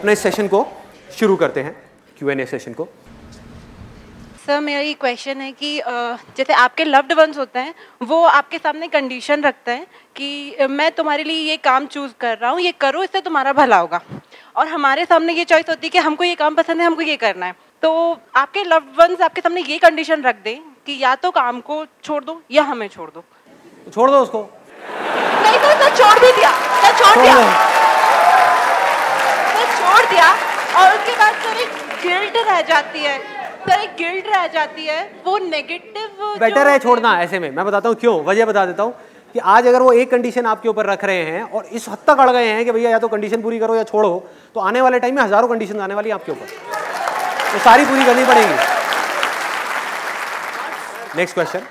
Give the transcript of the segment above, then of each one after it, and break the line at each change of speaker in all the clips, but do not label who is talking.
अपने सेशन को शुरू करते हैं, Q&A सेशन को।
सर मेरी क्वेश्चन है कि जैसे आपके लव्ड वंस होते हैं, वो आपके सामने कंडीशन रखते हैं कि मैं तुम्हारे लिए ये काम चूज कर रहा हूँ, ये करो, इससे तुम्हारा भला होगा, और हमारे सामने ये चॉइस होती है कि हमको ये काम पसंद है, हमको ये करना है। तो आपके लव्ड वंस आपके सामने ये कंडीशन रख दें कि या तो काम को छोड़ दो या हमें छोड़ दो,
तो छोड़ दो उसको।
नहीं तो छोड़ भी दिया, तो छोड़ दिया और उसके बाद सर एक गिल्ट रह जाती है, सर एक गिल्ट रह जाती है, वो नेगेटिव।
बेटर है छोड़ना। ऐसे में मैं बताता हूँ क्यों, वजह बता देता हूँ कि आज अगर वो एक कंडीशन आपके ऊपर रख रहे हैं और इस हद तक अड़ गए हैं कि भैया या तो कंडीशन पूरी करो या छोड़ो, तो आने वाले टाइम में हजारों कंडीशन आने वाली है आपके ऊपर, तो सारी पूरी करनी पड़ेगी। Next question.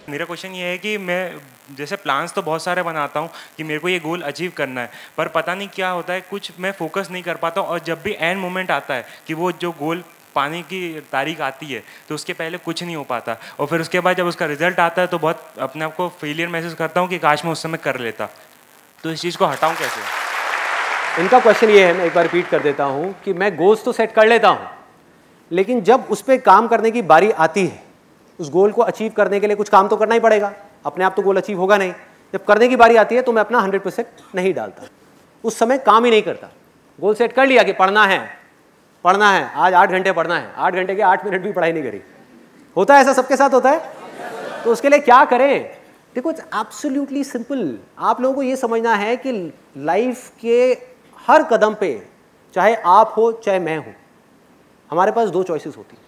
मेरा क्वेश्चन ये है कि मैं जैसे प्लान्स तो बहुत सारे बनाता हूँ कि मेरे को ये गोल अचीव करना है, पर पता नहीं क्या होता है, कुछ मैं फोकस नहीं कर पाता हूँ, और जब भी एंड मोमेंट आता है कि वो जो गोल पाने की तारीख आती है तो उसके पहले कुछ नहीं हो पाता, और फिर उसके बाद जब उसका रिजल्ट आता है तो बहुत अपने आप को फेलियर महसूस करता हूँ कि काश मैं उस समय कर लेता। तो इस चीज़ को हटाऊँ कैसे?
इनका क्वेश्चन ये है, मैं एक बार रिपीट कर देता हूँ कि मैं गोल्स तो सेट कर लेता हूँ, लेकिन जब उस पर काम करने की बारी आती है, उस गोल को अचीव करने के लिए कुछ काम तो करना ही पड़ेगा, अपने आप तो गोल अचीव होगा नहीं। जब करने की बारी आती है तो मैं अपना 100% नहीं डालता, उस समय काम ही नहीं करता। गोल सेट कर लिया कि पढ़ना है, आज 8 घंटे पढ़ना है, 8 घंटे के 8 मिनट भी पढ़ाई नहीं करी, होता है ऐसा, सबके साथ होता है। तो उसके लिए क्या करें? देखो, इट्स एब्सोल्युटली सिंपल। आप लोगों को ये समझना है कि लाइफ के हर कदम पे, चाहे आप हो चाहे मैं हूं, हमारे पास 2 चॉइसेस होती हैं,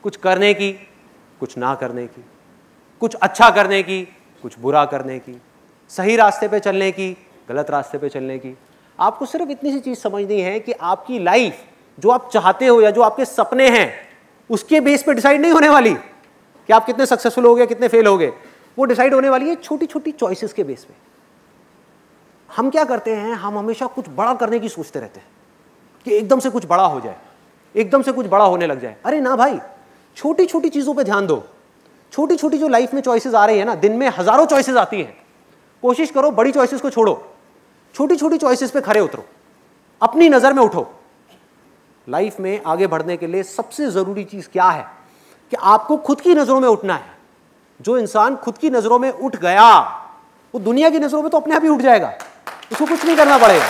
कुछ करने की, कुछ ना करने की, कुछ अच्छा करने की, कुछ बुरा करने की, सही रास्ते पे चलने की, गलत रास्ते पे चलने की। आपको सिर्फ इतनी सी चीज समझनी है कि आपकी लाइफ जो आप चाहते हो या जो आपके सपने हैं, उसके बेस पे डिसाइड नहीं होने वाली कि आप कितने सक्सेसफुल होगे, कितने फेल होगे। वो डिसाइड होने वाली है छोटी छोटी चॉइसेस के बेस पे। हम क्या करते हैं, हम हमेशा कुछ बड़ा करने की सोचते रहते हैं कि एकदम से कुछ बड़ा हो जाए, एकदम से कुछ बड़ा होने लग जाए। अरे ना भाई, छोटी छोटी चीजों पे ध्यान दो। छोटी छोटी जो लाइफ में चॉइसेस आ रही है ना, दिन में हजारों चॉइसेस आती हैं, कोशिश करो बड़ी चॉइसेस को छोड़ो, छोटी छोटी चॉइसेस पे खरे उतरो, अपनी नजर में उठो। लाइफ में आगे बढ़ने के लिए सबसे जरूरी चीज क्या है कि आपको खुद की नजरों में उठना है। जो इंसान खुद की नजरों में उठ गया, वो दुनिया की नजरों में तो अपने आप ही उठ जाएगा, उसको कुछ नहीं करना पड़ेगा।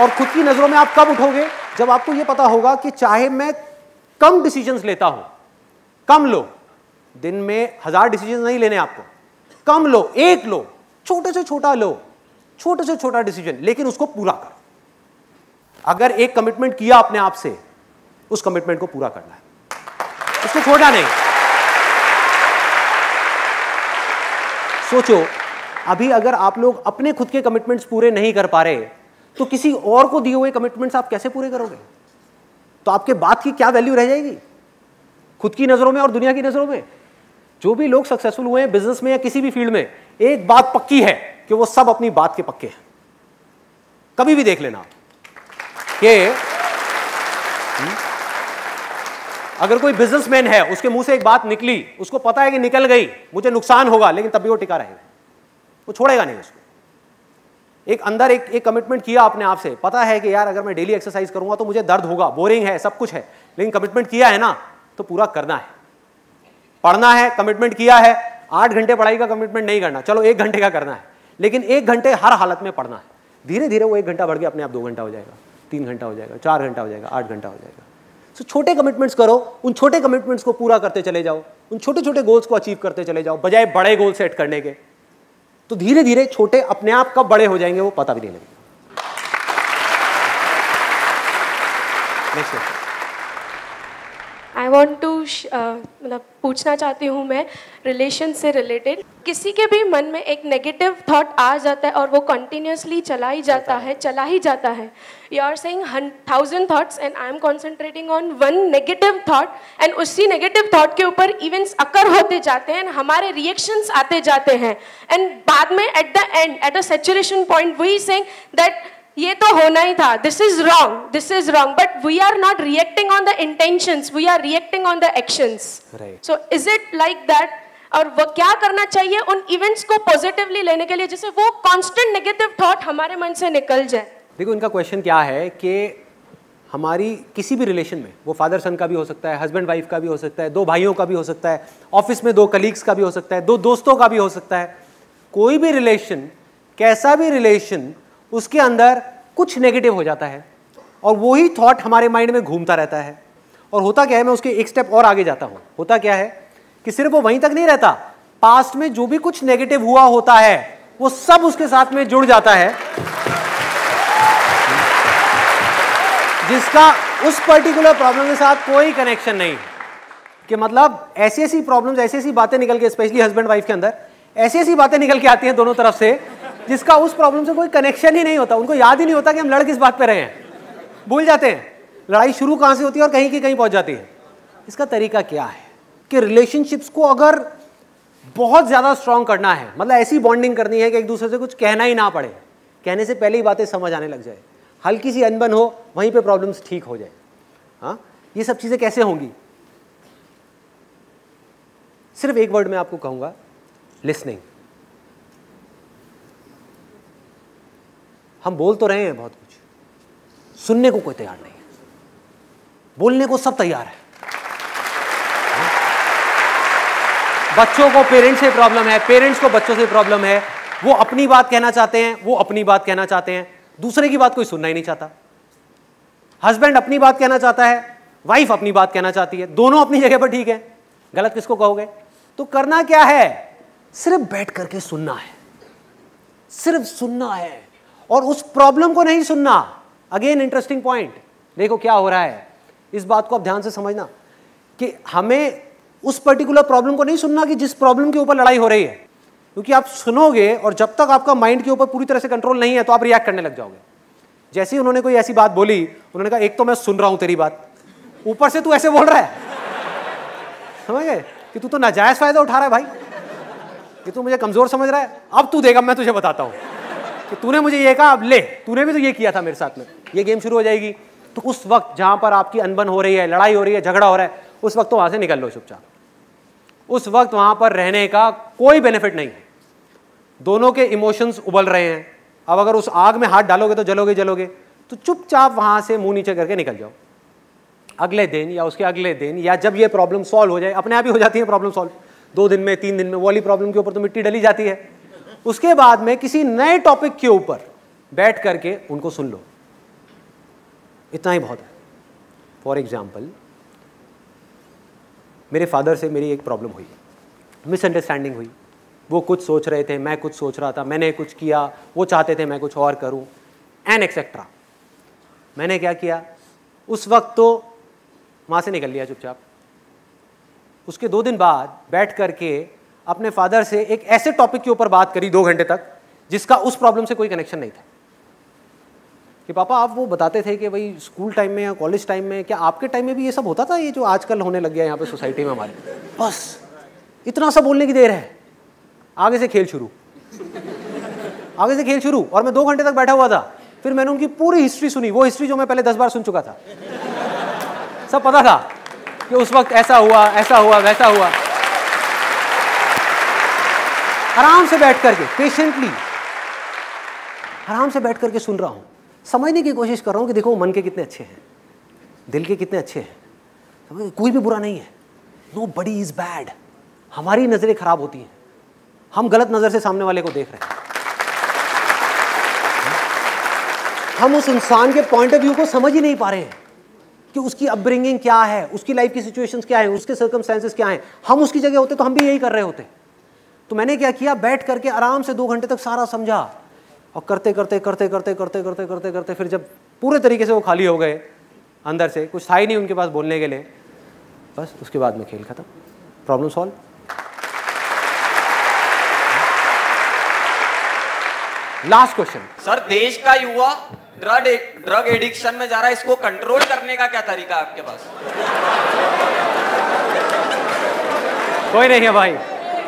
और खुद की नजरों में आप कब उठोगे? जब आपको यह पता होगा कि चाहे मैं कम डिसीजंस लेता हूं, कम लो, दिन में 1000 डिसीजंस नहीं लेने आपको, कम लो, एक लो, छोटे से छोटा लो, छोटे से छोटा डिसीजन, लेकिन उसको पूरा करो। अगर एक कमिटमेंट किया अपने आप से, उस कमिटमेंट को पूरा करना है, उसको छोड़ना नहीं। सोचो, अभी अगर आप लोग अपने खुद के कमिटमेंट्स पूरे नहीं कर पा रहे, तो किसी और को दिए हुए कमिटमेंट्स आप कैसे पूरे करोगे? तो आपके बात की क्या वैल्यू रह जाएगी खुद की नजरों में और दुनिया की नजरों में? जो भी लोग सक्सेसफुल हुए हैं बिजनेस में या किसी भी फील्ड में, एक बात पक्की है कि वो सब अपनी बात के पक्के हैं। कभी भी देख लेना कि अगर कोई बिजनेसमैन है, उसके मुंह से एक बात निकली, उसको पता है कि निकल गई, मुझे नुकसान होगा, लेकिन तब भी वो टिका रहेगा, वो छोड़ेगा नहीं उसको। एक अंदर एक कमिटमेंट किया अपने आप से, पता है कि यार अगर मैं डेली एक्सरसाइज करूंगा तो मुझे दर्द होगा, बोरिंग है, सब कुछ है, लेकिन कमिटमेंट किया है ना, तो पूरा करना है। पढ़ना है, कमिटमेंट किया है, 8 घंटे पढ़ाई का कमिटमेंट नहीं करना, चलो 1 घंटे का करना है, लेकिन 1 घंटे हर हालत में पढ़ना है। धीरे धीरे वो 1 घंटा बढ़ के अपने आप 2 घंटा हो जाएगा, 3 घंटा हो जाएगा, 4 घंटा हो जाएगा, 8 घंटा हो जाएगा। तो छोटे कमिटमेंट्स करो, उन छोटे कमिटमेंट्स को पूरा करते चले जाओ, उन छोटे छोटे गोल्स को अचीव करते चले जाओ, बजाय बड़े गोल सेट करने के। तो धीरे धीरे छोटे अपने आप कब बड़े हो जाएंगे वो पता भी नहीं लगेगा। नेक्स्ट
आई वॉन्ट टू मतलब पूछना चाहती हूँ मैं, रिलेशन से रिलेटेड, किसी के भी मन में एक नेगेटिव थॉट आ जाता है और वो कंटिन्यूसली चला ही जाता है। You are saying 1000 thoughts and I am concentrating on 1 negative thought, and उसी नेगेटिव थॉट के ऊपर इवेंट्स अकर होते जाते हैं, हमारे रिएक्शंस आते जाते हैं, एंड बाद में at the end at a saturation point we saying that ये तो होना ही था, this is wrong, but we are not reacting on the intentions, we are reacting on the actions. So is it like that और वो क्या करना चाहिए उन इवेंट्स को पॉजिटिवली लेने के लिए, जिससे वो कांस्टेंट नेगेटिव थॉट हमारे मन से निकल जाए।
देखो इनका क्वेश्चन क्या है कि हमारी किसी भी रिलेशन में, वो फादर सन का भी हो सकता है, हस्बैंड वाइफ का भी हो सकता है, दो भाइयों का भी हो सकता है, ऑफिस में दो कलीग्स का भी हो सकता है, दो दोस्तों का भी हो सकता है, कोई भी रिलेशन, कैसा भी रिलेशन, उसके अंदर कुछ नेगेटिव हो जाता है और वही थॉट हमारे माइंड में घूमता रहता है। और होता क्या है, मैं उसके एक स्टेप और आगे जाता हूं, होता क्या है कि सिर्फ वो वहीं तक नहीं रहता, पास्ट में जो भी कुछ नेगेटिव हुआ होता है वो सब उसके साथ में जुड़ जाता है, जिसका उस पर्टिकुलर प्रॉब्लम के साथ कोई कनेक्शन नहीं। कि मतलब ऐसी ऐसी प्रॉब्लम्स, ऐसी ऐसी बातें निकल के, स्पेशली हस्बैंड वाइफ के अंदर ऐसी ऐसी बातें निकल के आती हैं दोनों तरफ से, जिसका उस प्रॉब्लम से कोई कनेक्शन ही नहीं होता। उनको याद ही नहीं होता कि हम लड़ किस बात पे रहे हैं, भूल जाते हैं लड़ाई शुरू कहां से होती है और कहीं की कहीं पहुंच जाती है। इसका तरीका क्या है कि रिलेशनशिप्स को अगर बहुत ज्यादा स्ट्रांग करना है, मतलब ऐसी बॉन्डिंग करनी है कि एक दूसरे से कुछ कहना ही ना पड़े, कहने से पहले ही बातें समझ आने लग जाए, हल्की सी अनबन हो वहीं पे प्रॉब्लम्स ठीक हो जाए। हाँ, ये सब चीजें कैसे होंगी? सिर्फ एक वर्ड में आपको कहूंगा, लिसनिंग। हम बोल तो रहे हैं बहुत कुछ, सुनने को कोई तैयार नहीं है, बोलने को सब तैयार है। बच्चों को पेरेंट्स से प्रॉब्लम है, पेरेंट्स को बच्चों से प्रॉब्लम है, वो अपनी बात कहना चाहते हैं, वो अपनी बात कहना चाहते हैं, दूसरे की बात कोई सुनना ही नहीं चाहता। हस्बैंड अपनी बात कहना चाहता है, वाइफ अपनी बात कहना चाहती है, दोनों अपनी जगह पर ठीक है, गलत किसको कहोगे? तो करना क्या है? सिर्फ बैठ करके सुनना है, सिर्फ सुनना है और उस प्रॉब्लम को नहीं सुनना। अगेन इंटरेस्टिंग पॉइंट, देखो क्या हो रहा है, इस बात को आप ध्यान से समझना कि हमें उस पर्टिकुलर प्रॉब्लम को नहीं सुनना कि जिस प्रॉब्लम के ऊपर लड़ाई हो रही है, क्योंकि आप सुनोगे और जब तक आपका माइंड के ऊपर पूरी तरह से कंट्रोल नहीं है तो आप रिएक्ट करने लग जाओगे। जैसे ही उन्होंने कोई ऐसी बात बोली, उन्होंने कहा एक तो मैं सुन रहा हूं तेरी बात, ऊपर से तू ऐसे बोल रहा है, समझ गए कि तू तो नाजायज फायदा उठा रहा है भाई, कि तू मुझे कमजोर समझ रहा है। अब तू देगा, मैं तुझे बताता हूं कि तूने मुझे ये कहा, अब ले, तूने भी तो ये किया था मेरे साथ में, ये गेम शुरू हो जाएगी। तो उस वक्त जहां पर आपकी अनबन हो रही है, लड़ाई हो रही है, झगड़ा हो रहा है, उस वक्त तो वहां से निकल लो चुपचाप। उस वक्त वहां पर रहने का कोई बेनिफिट नहीं है, दोनों के इमोशंस उबल रहे हैं। अब अगर उस आग में हाथ डालोगे तो जलोगे जलोगे, तो चुपचाप वहां से मुंह नीचे करके निकल जाओ। अगले दिन या उसके अगले दिन, या जब ये प्रॉब्लम सॉल्व हो जाए, अपने आप ही हो जाती है प्रॉब्लम सॉल्व, 2 दिन में 3 दिन में, वो वाली प्रॉब्लम के ऊपर तो मिट्टी डली जाती है। उसके बाद में किसी नए टॉपिक के ऊपर बैठ करके उनको सुन लो, इतना ही बहुत है। फॉर एग्जाम्पल, मेरे फादर से मेरी एक प्रॉब्लम हुई, मिसअंडरस्टैंडिंग हुई, वो कुछ सोच रहे थे, मैं कुछ सोच रहा था, मैंने कुछ किया, वो चाहते थे मैं कुछ और करूं, एंड एक्सेट्रा। मैंने क्या किया, उस वक्त तो वहां से निकल लिया चुपचाप। उसके 2 दिन बाद बैठ करके अपने फादर से एक ऐसे टॉपिक के ऊपर बात करी 2 घंटे तक, जिसका उस प्रॉब्लम से कोई कनेक्शन नहीं था। कि पापा आप वो बताते थे कि भाई स्कूल टाइम में या कॉलेज टाइम में, क्या आपके टाइम में भी ये सब होता था, ये जो आजकल होने लग गया यहाँ पे सोसाइटी में हमारे? बस इतना सा बोलने की देर है, आगे से खेल शुरू, आगे से खेल शुरू। और मैं 2 घंटे तक बैठा हुआ था, फिर मैंने उनकी पूरी हिस्ट्री सुनी, वो हिस्ट्री जो मैं पहले 10 बार सुन चुका था। सब पता था कि उस वक्त ऐसा हुआ, ऐसा हुआ, वैसा हुआ। आराम से बैठ करके, पेशेंटली आराम से बैठ करके सुन रहा हूं, समझने की कोशिश कर रहा हूं कि देखो मन के कितने अच्छे हैं, दिल के कितने अच्छे हैं, समझ, कोई भी बुरा नहीं है, नो बडी इज बैड। हमारी नजरें खराब होती हैं, हम गलत नजर से सामने वाले को देख रहे हैं, हम उस इंसान के पॉइंट ऑफ व्यू को समझ ही नहीं पा रहे हैं कि उसकी अपब्रिंगिंग क्या है, उसकी लाइफ की सिचुएशंस क्या है, उसके सर्कमस्टेंसेस क्या हैं। हम उसकी जगह होते तो हम भी यही कर रहे होते। तो मैंने क्या किया, बैठ करके आराम से 2 घंटे तक सारा समझा, और करते करते करते करते करते करते करते करते फिर जब पूरे तरीके से वो खाली हो गए, अंदर से कुछ था ही नहीं उनके पास बोलने के लिए, बस उसके बाद में खेल खत्म, problem solve. Last question
sir, देश का युवा ड्रग एडिक्शन में जा रहा है, इसको कंट्रोल करने का क्या तरीका है आपके पास?
कोई नहीं है भाई,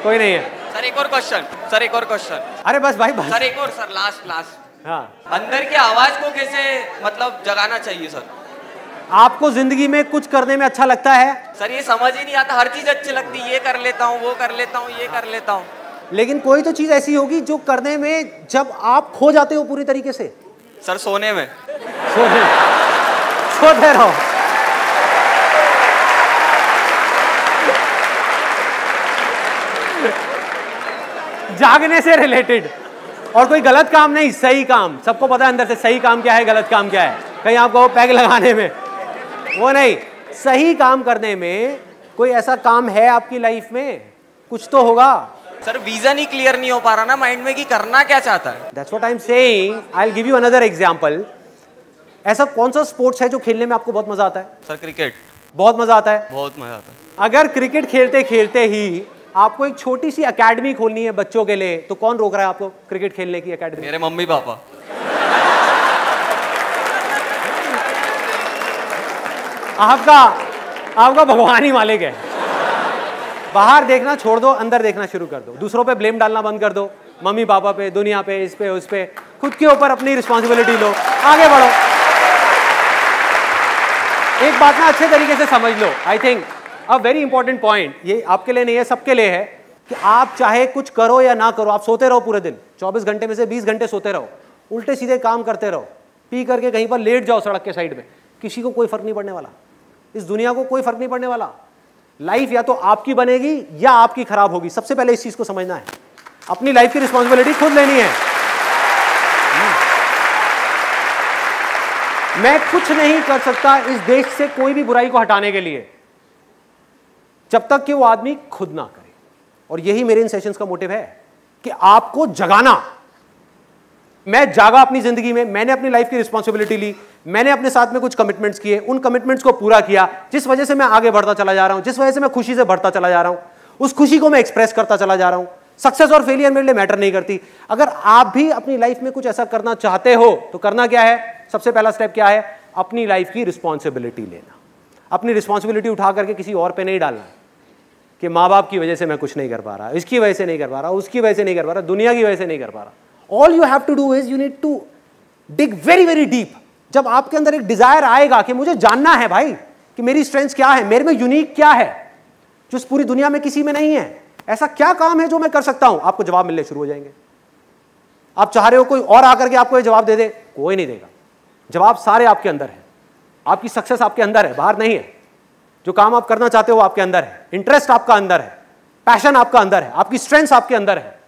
कोई नहीं है।
सर एक और क्वेश्चन, सर एक और क्वेश्चन।
अरे बस भाई बस।
सर एक और, सर लास्ट।
हाँ,
अंदर की आवाज को कैसे मतलब जगाना चाहिए सर?
आपको जिंदगी में कुछ करने में अच्छा लगता है,
सर ये समझ ही नहीं आता, हर चीज अच्छी लगती है, ये कर लेता हूँ, वो कर लेता हूँ, ये कर लेता हूँ,
लेकिन कोई तो चीज ऐसी होगी जो करने में जब आप खो जाते हो पूरी तरीके से।
सर सोने में।
सोते रहो। जागने से रिलेटेड, और कोई गलत काम नहीं, सही काम। सबको पता है अंदर से सही काम क्या है, गलत काम क्या है। कहीं आपको पैग लगाने में वो नहीं, सही काम करने में कोई ऐसा काम है आपकी लाइफ में, कुछ तो होगा।
सर विजन ही क्लियर नहीं हो पा रहा ना माइंड में कि करना क्या चाहता है।
That's what I'm saying. I'll give you another example. ऐसा कौन सा स्पोर्ट्स है जो खेलने में आपको बहुत मजा आता है?
Sir cricket.
बहुत मजा आता है?
बहुत मजा आता है।
अगर क्रिकेट खेलते खेलते ही आपको एक छोटी सी एकेडमी खोलनी है बच्चों के लिए, तो कौन रोक रहा है आपको क्रिकेट खेलने की एकेडमी?
मेरे मम्मी पापा।
आपका भगवान ही मालिक है। बाहर देखना छोड़ दो, अंदर देखना शुरू कर दो। दूसरों पे ब्लेम डालना बंद कर दो, मम्मी पापा पे, दुनिया पे, इस पे उस पे। खुद के ऊपर अपनी रिस्पॉन्सिबिलिटी लो, आगे बढ़ो। एक बात ना अच्छे तरीके से समझ लो, I think a very important point, ये आपके लिए नहीं है, सबके लिए है, कि आप चाहे कुछ करो या ना करो, आप सोते रहो पूरे दिन, 24 घंटे में से 20 घंटे सोते रहो, उल्टे सीधे काम करते रहो, पी करके कहीं पर लेट जाओ सड़क के साइड में, किसी को कोई फर्क नहीं पड़ने वाला। इस दुनिया को कोई फर्क नहीं पड़ने वाला। लाइफ या तो आपकी बनेगी या आपकी खराब होगी। सबसे पहले इस चीज को समझना है, अपनी लाइफ की रिस्पॉन्सिबिलिटी खुद लेनी है। मैं कुछ नहीं कर सकता इस देश से कोई भी बुराई को हटाने के लिए जब तक कि वो आदमी खुद ना करे। और यही मेरे इन सेशंस का मोटिव है कि आपको जगाना। मैं जागा अपनी जिंदगी में, मैंने अपनी लाइफ की रिस्पॉन्सिबिलिटी ली, मैंने अपने साथ में कुछ कमिटमेंट्स किए, उन कमिटमेंट्स को पूरा किया, जिस वजह से मैं आगे बढ़ता चला जा रहा हूं, जिस वजह से मैं खुशी से बढ़ता चला जा रहा हूं, उस खुशी को मैं एक्सप्रेस करता चला जा रहा हूं। सक्सेस और फेलियर मेरे लिए मैटर नहीं करती। अगर आप भी अपनी लाइफ में कुछ ऐसा करना चाहते हो तो करना क्या है? सबसे पहला स्टेप क्या है? अपनी लाइफ की रिस्पॉन्सिबिलिटी लेना। अपनी रिस्पॉन्सिबिलिटी उठा करके किसी और पे नहीं डालना कि माँ बाप की वजह से मैं कुछ नहीं कर पा रहा, इसकी वजह से नहीं कर पा रहा, उसकी वजह से नहीं कर पा रहा, दुनिया की वजह से नहीं कर पा रहा। All you have to do is you need to dig very very deep. जब आपके अंदर एक डिजायर आएगा कि मुझे जानना है भाई कि मेरी स्ट्रेंथ्स क्या है, मेरे में यूनिक क्या है जो इस पूरी दुनिया में किसी में नहीं है, ऐसा क्या काम है जो मैं कर सकता हूं, आपको जवाब मिलने शुरू हो जाएंगे। आप चाह रहे हो कोई और आकर के आपको ये जवाब दे दे, कोई नहीं देगा। जवाब सारे आपके अंदर है। आपकी सक्सेस आपके अंदर है, बाहर नहीं है। जो काम आप करना चाहते हो आपके अंदर है, इंटरेस्ट आपका अंदर है, पैशन आपका अंदर है, आपकी स्ट्रेंथ्स आपके अंदर है,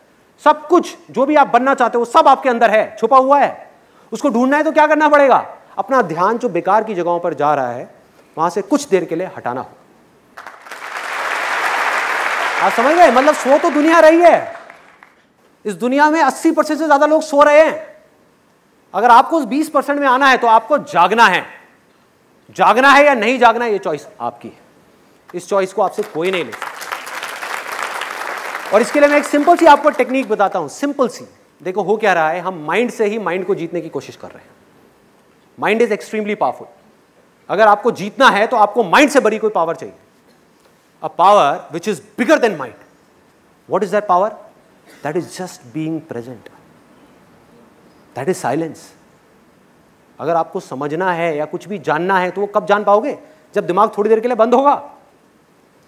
सब कुछ जो भी आप बनना चाहते हो सब आपके अंदर है, छुपा हुआ है। उसको ढूंढना है तो क्या करना पड़ेगा? अपना ध्यान जो बेकार की जगहों पर जा रहा है वहां से कुछ देर के लिए हटाना हो। आप समझ गए? मतलब सो तो दुनिया रही है, इस दुनिया में 80% से ज्यादा लोग सो रहे हैं। अगर आपको उस 20% में आना है तो आपको जागना है। जागना है या नहीं जागना है, ये चॉइस आपकी है। इस चॉइस को आपसे कोई नहीं ले सकता। और इसके लिए मैं एक सिंपल सी आपको टेक्निक बताता हूं, सिंपल सी। देखो हो क्या रहा है, हम माइंड से ही माइंड को जीतने की कोशिश कर रहे हैं। Mind is extremely powerful. अगर आपको जीतना है तो आपको माइंड से बड़ी कोई पावर चाहिए, a power which is bigger than mind. What is that power? That is just being present, that is silence. अगर आपको समझना है या कुछ भी जानना है तो वो कब जान पाओगे? जब दिमाग थोड़ी देर के लिए बंद होगा।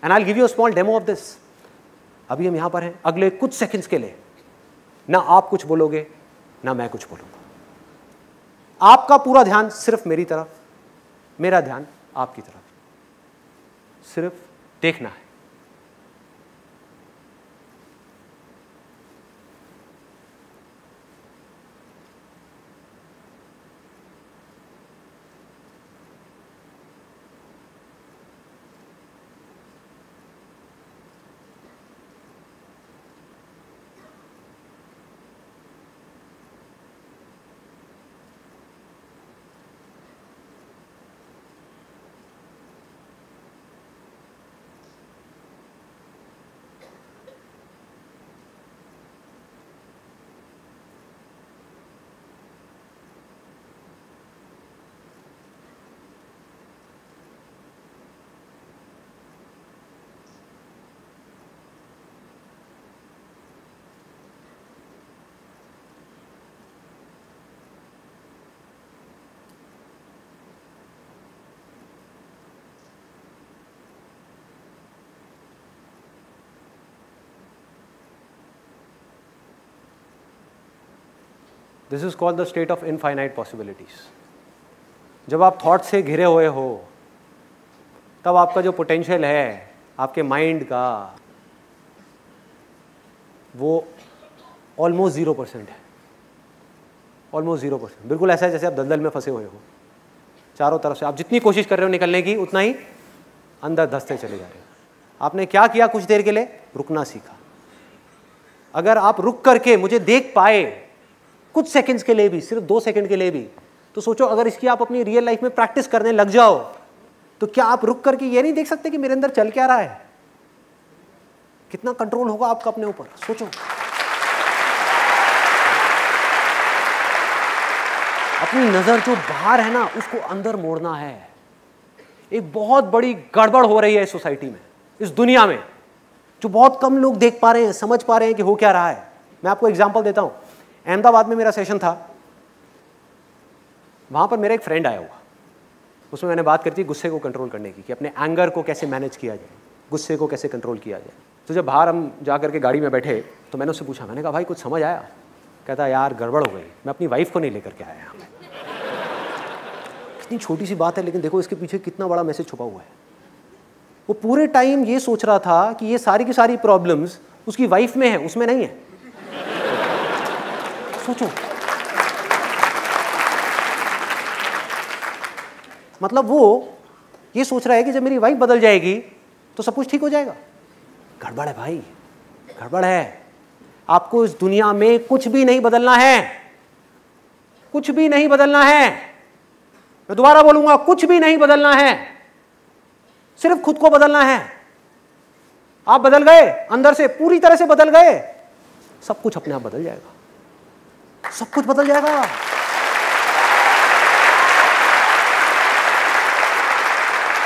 And I will give you a small demo of this. अभी हम यहां पर हैं, अगले कुछ सेकंड्स के लिए ना आप कुछ बोलोगे ना मैं कुछ बोलूंगा। आपका पूरा ध्यान सिर्फ मेरी तरफ, मेरा ध्यान आपकी तरफ, सिर्फ देखना है। This is called the state of infinite possibilities. जब आप थॉट से घिरे हुए हो तब आपका जो पोटेंशियल है आपके माइंड का वो ऑलमोस्ट 0% है, ऑलमोस्ट 0%। बिल्कुल ऐसा है जैसे आप दलदल में फंसे हुए हो, चारों तरफ से आप जितनी कोशिश कर रहे हो निकलने की उतना ही अंदर धंसते चले जा रहे हो। आपने क्या किया? कुछ देर के लिए रुकना सीखा। अगर आप रुक करके मुझे देख पाए कुछ सेकंड्स के लिए भी, सिर्फ 2 सेकंड के लिए भी, तो सोचो अगर इसकी आप अपनी रियल लाइफ में प्रैक्टिस करने लग जाओ तो क्या आप रुक करके ये नहीं देख सकते कि मेरे अंदर चल क्या रहा है? कितना कंट्रोल होगा आपका अपने ऊपर, सोचो। अपनी नजर जो बाहर है ना उसको अंदर मोड़ना है। एक बहुत बड़ी गड़बड़ हो रही है इस सोसाइटी में, इस दुनिया में, जो बहुत कम लोग देख पा रहे हैं, समझ पा रहे हैं कि हो क्या रहा है। मैं आपको एग्जांपल देता हूं। अहमदाबाद में मेरा सेशन था, वहां पर मेरा एक फ्रेंड आया हुआ, उसमें मैंने बात करी थी गुस्से को कंट्रोल करने की, कि अपने एंगर को कैसे मैनेज किया जाए, गुस्से को कैसे कंट्रोल किया जाए। तो जब बाहर हम जा करके गाड़ी में बैठे तो मैंने उससे पूछा, मैंने कहा भाई कुछ समझ आया? कहता यार गड़बड़ हो गई, मैं अपनी वाइफ को नहीं लेकर के आया यहाँ पे। कितनी छोटी सी बात है लेकिन देखो इसके पीछे कितना बड़ा मैसेज छुपा हुआ है। वो पूरे टाइम ये सोच रहा था कि ये सारी की सारी प्रॉब्लम्स उसकी वाइफ में है, उसमें नहीं है। सोचो, मतलब वो ये सोच रहा है कि जब मेरी वाइफ बदल जाएगी तो सब कुछ ठीक हो जाएगा। गड़बड़ है भाई, गड़बड़ है। आपको इस दुनिया में कुछ भी नहीं बदलना है, कुछ भी नहीं बदलना है। मैं दोबारा बोलूंगा, कुछ भी नहीं बदलना है, सिर्फ खुद को बदलना है। आप बदल गए, अंदर से पूरी तरह से बदल गए, सब कुछ अपने आप बदल जाएगा, सब कुछ बदल जाएगा।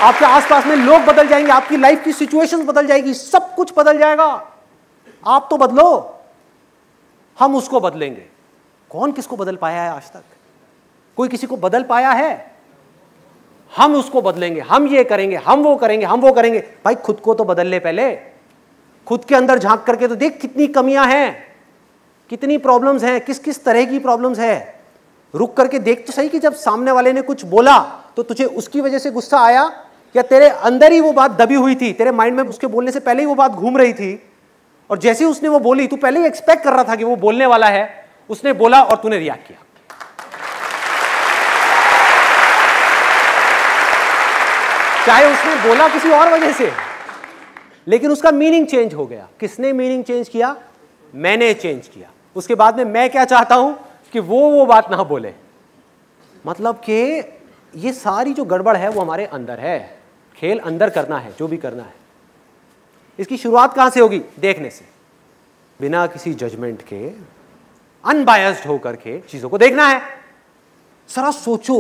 आपके आसपास में लोग बदल जाएंगे, आपकी लाइफ की सिचुएशंस बदल जाएगी, सब कुछ बदल जाएगा। आप तो बदलो, हम उसको बदलेंगे। कौन किसको बदल पाया है आज तक? कोई किसी को बदल पाया है? हम उसको बदलेंगे, हम ये करेंगे, हम वो करेंगे, हम वो करेंगे। भाई खुद को तो बदल ले पहले, खुद के अंदर झांक करके तो देख कितनी कमियां हैं, कितनी प्रॉब्लम्स हैं, किस किस तरह की प्रॉब्लम्स है। रुक करके देख तो सही कि जब सामने वाले ने कुछ बोला तो तुझे उसकी वजह से गुस्सा आया, या तेरे अंदर ही वो बात दबी हुई थी, तेरे माइंड में उसके बोलने से पहले ही वो बात घूम रही थी, और जैसे ही उसने वो बोली तू पहले ही एक्सपेक्ट कर रहा था कि वो बोलने वाला है, उसने बोला और तूने रिएक्ट किया। चाहे उसने बोला किसी और वजह से, लेकिन उसका मीनिंग चेंज हो गया। किसने मीनिंग चेंज किया? मैंने चेंज किया। उसके बाद में मैं क्या चाहता हूं कि वो बात ना बोले। मतलब कि ये सारी जो गड़बड़ है वो हमारे अंदर है। खेल अंदर करना है, जो भी करना है। इसकी शुरुआत कहां से होगी? देखने से, बिना किसी जजमेंट के, अनबायस्ड होकर के चीजों को देखना है। जरा सोचो,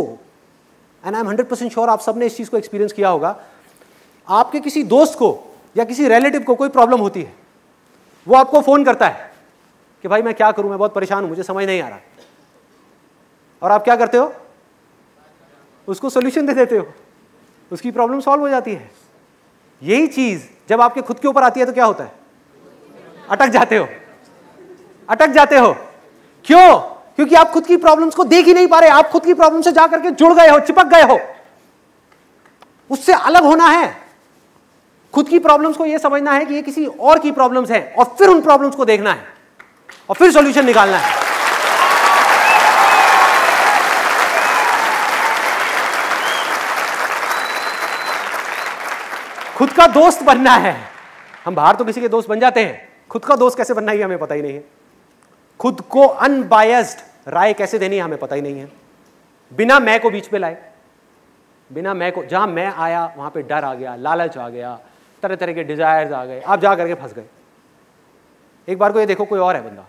एंड आई एम 100% श्योर आप सबने इस चीज को एक्सपीरियंस किया होगा। आपके किसी दोस्त को या किसी रिलेटिव को कोई प्रॉब्लम होती है, वो आपको फोन करता है कि भाई मैं क्या करूं, मैं बहुत परेशान हूं, मुझे समझ नहीं आ रहा। और आप क्या करते हो? उसको सोल्यूशन दे देते हो, उसकी प्रॉब्लम सॉल्व हो जाती है। यही चीज जब आपके खुद के ऊपर आती है तो क्या होता है? अटक जाते हो, अटक जाते हो। क्यों? क्योंकि आप खुद की प्रॉब्लम्स को देख ही नहीं पा रहे। आप खुद की प्रॉब्लम से जाकर के जुड़ गए हो, चिपक गए हो। उससे अलग होना है। खुद की प्रॉब्लम्स को यह समझना है कि ये किसी और की प्रॉब्लम्स है, और फिर उन प्रॉब्लम्स को देखना है और फिर सॉल्यूशन निकालना है। खुद का दोस्त बनना है। हम बाहर तो किसी के दोस्त बन जाते हैं, खुद का दोस्त कैसे बनना है हमें पता ही नहीं है। खुद को अनबायस्ड राय कैसे देनी है हमें पता ही नहीं है। बिना मैं को बीच पे लाए, बिना मैं को, जहां मैं आया वहां पे डर आ गया, लालच आ गया, तरह तरह के डिजायर्स आ गए, आप जा करके फंस गए। एक बार को ये देखो कोई और है बंदा,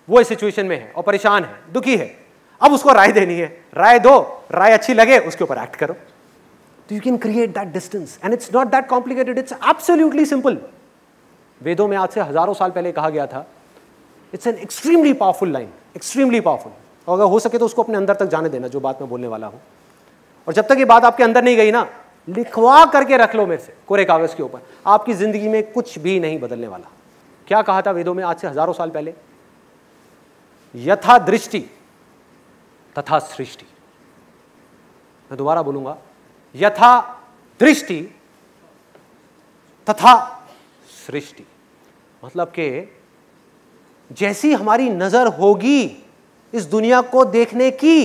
वो इस सिचुएशन में है और परेशान है, दुखी है। अब उसको राय देनी है, राय दो, राय अच्छी लगे उसके ऊपर एक्ट करो। तो you can create that distance and it's not that complicated, it's absolutely simple. वेदों में आज से हजारों साल पहले कहा गया था, it's an extremely powerful line, extremely powerful. और अगर हो सके तो उसको अपने अंदर तक जाने देना, जो बात मैं बोलने वाला हूं। और जब तक ये बात आपके अंदर नहीं गई ना, लिखवा करके रख लो मेरे से कोरे कागज के ऊपर, आपकी जिंदगी में कुछ भी नहीं बदलने वाला। क्या कहा था वेदों में आज से हजारों साल पहले? यथा दृष्टि तथा सृष्टि। मैं दोबारा बोलूंगा, यथा दृष्टि तथा सृष्टि। मतलब कि जैसी हमारी नजर होगी इस दुनिया को देखने की,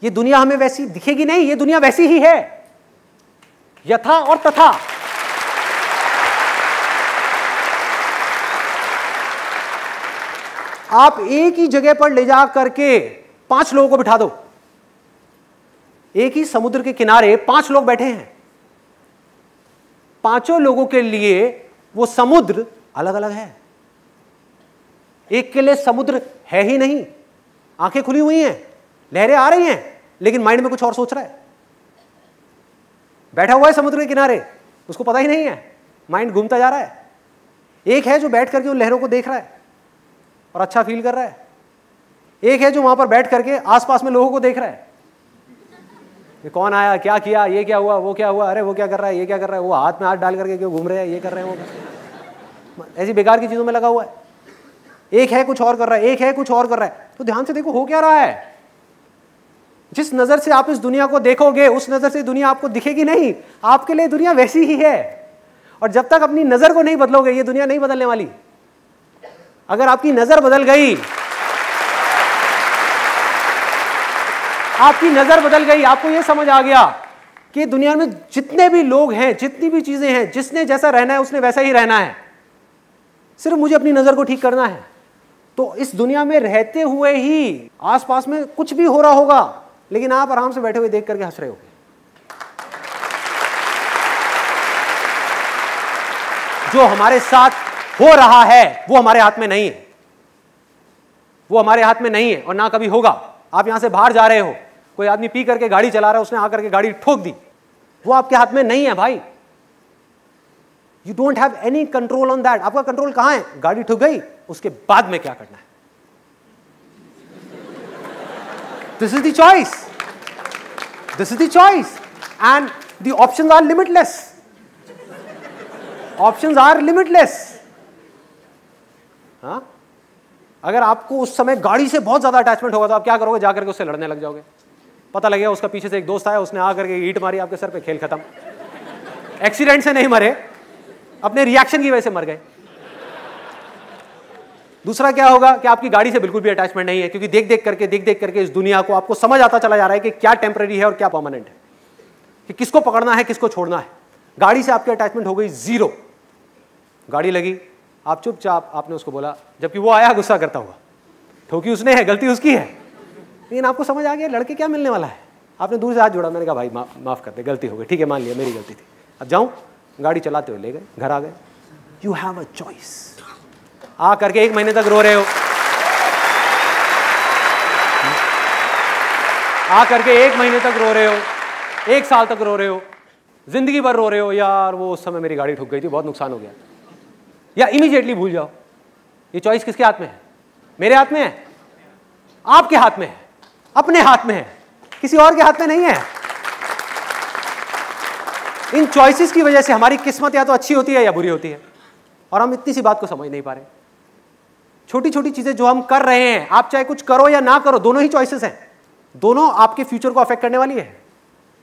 ये दुनिया हमें वैसी दिखेगी नहीं, ये दुनिया वैसी ही है। यथा और तथा। आप एक ही जगह पर ले जा करके 5 लोगों को बिठा दो, एक ही समुद्र के किनारे 5 लोग बैठे हैं, 5 लोगों के लिए वो समुद्र अलग अलग है। एक के लिए समुद्र है ही नहीं, आंखें खुली हुई हैं, लहरें आ रही हैं, लेकिन माइंड में कुछ और सोच रहा है। बैठा हुआ है समुद्र के किनारे, उसको पता ही नहीं है, माइंड घूमता जा रहा है। एक है जो बैठ करके उन लहरों को देख रहा है और अच्छा फील कर रहा है। एक है जो वहां पर बैठ करके आसपास में लोगों को देख रहा है, ये कौन आया, क्या किया, ये क्या हुआ, वो क्या हुआ, अरे वो क्या कर रहा है, ये क्या कर रहा है, वो हाथ में हाथ डाल करके क्यों घूम रहे हैं, ये कर रहे हैं, वो ऐसी बेकार की चीजों में लगा हुआ है। एक है कुछ और कर रहा है, एक है कुछ और कर रहा है। तो ध्यान से देखो हो क्या रहा है। जिस नजर से आप इस दुनिया को देखोगे उस नजर से दुनिया आपको दिखेगी नहीं, आपके लिए दुनिया वैसी ही है। और जब तक अपनी नजर को नहीं बदलोगे ये दुनिया नहीं बदलने वाली। अगर आपकी नजर बदल गई, आपकी नजर बदल गई, आपको यह समझ आ गया कि दुनिया में जितने भी लोग हैं, जितनी भी चीजें हैं, जिसने जैसा रहना है उसने वैसा ही रहना है, सिर्फ मुझे अपनी नजर को ठीक करना है, तो इस दुनिया में रहते हुए ही आसपास में कुछ भी हो रहा होगा लेकिन आप आराम से बैठे हुए देख करके हंस रहे होगे। जो हमारे साथ हो रहा है वो हमारे हाथ में नहीं है, वो हमारे हाथ में नहीं है और ना कभी होगा। आप यहां से बाहर जा रहे हो, कोई आदमी पी करके गाड़ी चला रहा है, उसने आकर के गाड़ी ठोक दी, वो आपके हाथ में नहीं है भाई। You don't have any control on that. आपका कंट्रोल कहां है? गाड़ी ठुक गई, उसके बाद में क्या करना है। This is the choice, this is the choice and the options are limitless, options are limitless. हाँ, अगर आपको उस समय गाड़ी से बहुत ज्यादा अटैचमेंट होगा तो आप क्या करोगे? जाकर के उससे लड़ने लग जाओगे। पता लगेगा उसका पीछे से एक दोस्त आया, उसने आकर के ईंट मारी आपके सर पे, खेल खत्म। एक्सीडेंट से नहीं मरे, अपने रिएक्शन की वजह से मर गए। दूसरा क्या होगा कि आपकी गाड़ी से बिल्कुल भी अटैचमेंट नहीं है, क्योंकि देख देख करके इस दुनिया को आपको समझ आता चला जा रहा है कि क्या टेम्पररी है और क्या परमानेंट है, कि किसको पकड़ना है किसको छोड़ना है। गाड़ी से आपकी अटैचमेंट हो गई जीरो। गाड़ी लगी, आप चुपचाप आपने उसको बोला, जबकि वो आया गुस्सा करता हुआ, ठोकी उसने है, गलती उसकी है, लेकिन आपको समझ आ गया लड़के क्या मिलने वाला है। आपने दूर से हाथ जोड़ा, मैंने कहा भाई माफ कर दे, गलती हो गई, ठीक है मान लिया मेरी गलती थी, अब जाऊं। गाड़ी चलाते हुए ले गए, घर आ गए। You have a choice. आ करके 1 महीने तक रो रहे हो, आ करके 1 महीने तक रो रहे हो, 1 साल तक रो रहे हो, जिंदगी भर रो रहे हो, यार वो उस समय मेरी गाड़ी ठुक गई थी, बहुत नुकसान हो गया, या इमीडिएटली भूल जाओ। ये चॉइस किसके हाथ में है? मेरे हाथ में है, आपके हाथ में है, अपने हाथ में है, किसी और के हाथ में नहीं है। इन चॉइसेस की वजह से हमारी किस्मत या तो अच्छी होती है या बुरी होती है, और हम इतनी सी बात को समझ नहीं पा रहे। छोटी छोटी चीजें जो हम कर रहे हैं, आप चाहे कुछ करो या ना करो, दोनों ही चॉइसेस हैं, दोनों आपके फ्यूचर को अफेक्ट करने वाली है।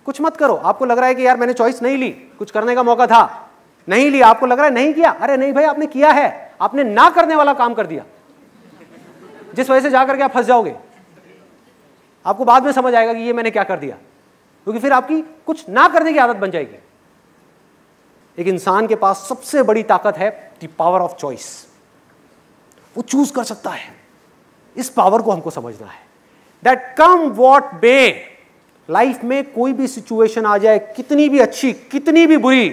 कुछ मत करो, आपको लग रहा है कि यार मैंने चॉइस नहीं ली, कुछ करने का मौका था, नहीं लिया, आपको लग रहा है नहीं किया, अरे नहीं भाई आपने किया है, आपने ना करने वाला काम कर दिया, जिस वजह से जाकर के आप फंस जाओगे। आपको बाद में समझ आएगा कि ये मैंने क्या कर दिया, क्योंकि फिर आपकी कुछ ना करने की आदत बन जाएगी। एक इंसान के पास सबसे बड़ी ताकत है द पावर ऑफ चॉइस। वो चूज कर सकता है। इस पावर को हमको समझना है। That come what may, life में कोई भी सिचुएशन आ जाए, कितनी भी अच्छी कितनी भी बुरी,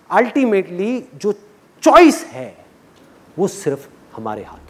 अल्टीमेटली जो चॉइस है वो सिर्फ हमारे हाथ।